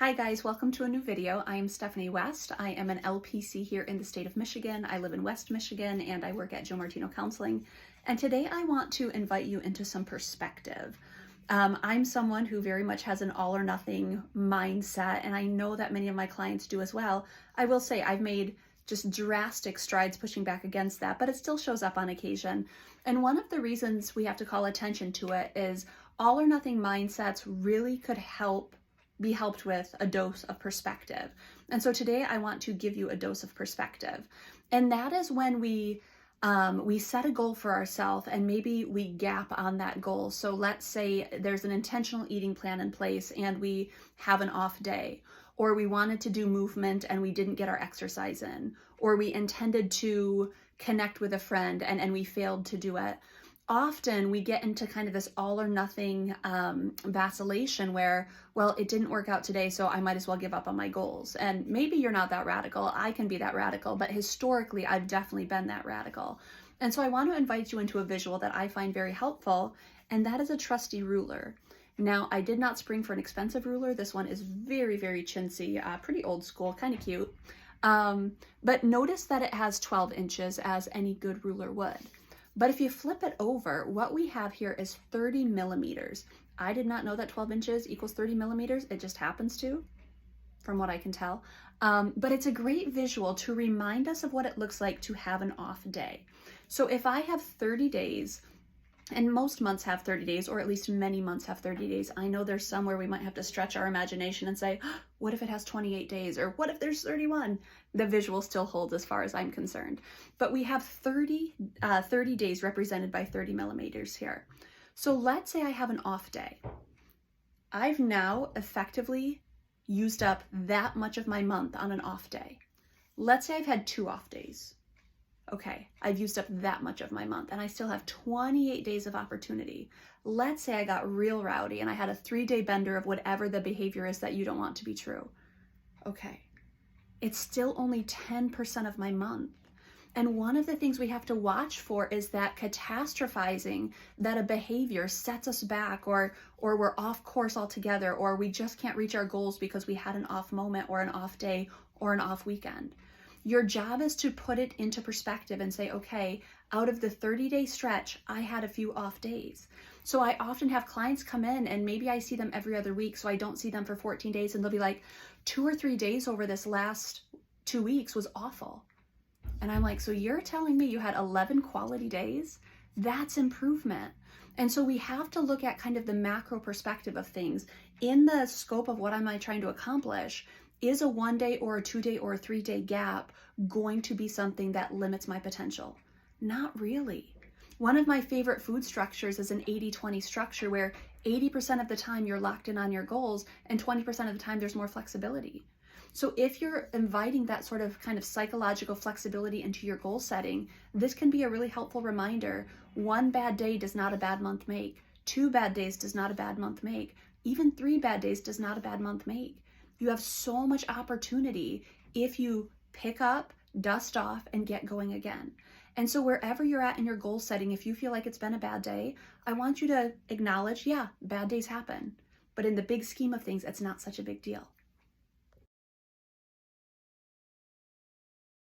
Hi guys, welcome to a new video. I am Stephanie West. I am an LPC here in the state of Michigan. I live in West Michigan and I work at Joe Martino Counseling. And today I want to invite you into some perspective. I'm someone who very much has an all or nothing mindset, and I know that many of my clients do as well. I will say I've made just drastic strides pushing back against that, but it still shows up on occasion. And one of the reasons we have to call attention to it is all or nothing mindsets really could be helped with a dose of perspective. And so today I want to give you a dose of perspective. And that is when we set a goal for ourselves and maybe we gap on that goal. So let's say there's an intentional eating plan in place and we have an off day, or we wanted to do movement and we didn't get our exercise in, or we intended to connect with a friend and we failed to do it. Often we get into kind of this all or nothing vacillation where, well, it didn't work out today, so I might as well give up on my goals. And maybe you're not that radical. I can be that radical, but historically, I've definitely been that radical. And so I want to invite you into a visual that I find very helpful, and that is a trusty ruler. Now, I did not spring for an expensive ruler. This one is very, very chintzy, pretty old school, kind of cute. But notice that it has 12 inches as any good ruler would. But if you flip it over, what we have here is 30 millimeters. I did not know that 12 inches equals 30 millimeters. It just happens to, from what I can tell. But it's a great visual to remind us of what it looks like to have an off day. So if I have 30 days, and most months have 30 days, or at least many months have 30 days. I know there's some where we might have to stretch our imagination and say, oh, what if it has 28 days? Or what if there's 31? The visual still holds as far as I'm concerned. But we have 30 days represented by 30 millimeters here. So let's say I have an off day. I've now effectively used up that much of my month on an off day. Let's say I've had 2 off days. Okay, I've used up that much of my month and I still have 28 days of opportunity. Let's say I got real rowdy and I had a 3-day bender of whatever the behavior is that you don't want to be true. Okay, it's still only 10% of my month. And one of the things we have to watch for is that catastrophizing that a behavior sets us back, or we're off course altogether, or we just can't reach our goals because we had an off moment or an off day or an off weekend. Your job is to put it into perspective and say, okay, out of the 30-day stretch, I had a few off days. So I often have clients come in and maybe I see them every other week, so I don't see them for 14 days, and they'll be like, 2 or 3 days over this last 2 weeks was awful. And I'm like, so you're telling me you had 11 quality days? That's improvement. And so we have to look at kind of the macro perspective of things. In the scope of what am I trying to accomplish, is a 1-day or a 2-day or a 3-day gap going to be something that limits my potential? Not really. One of my favorite food structures is an 80-20 structure where 80% of the time you're locked in on your goals and 20% of the time there's more flexibility. So if you're inviting that sort of kind of psychological flexibility into your goal setting, this can be a really helpful reminder. 1 bad day does not a bad month make. 2 bad days does not a bad month make. Even 3 bad days does not a bad month make. You have so much opportunity if you pick up, dust off, and get going again. And so wherever you're at in your goal setting, if you feel like it's been a bad day, I want you to acknowledge, yeah, bad days happen. But in the big scheme of things, it's not such a big deal.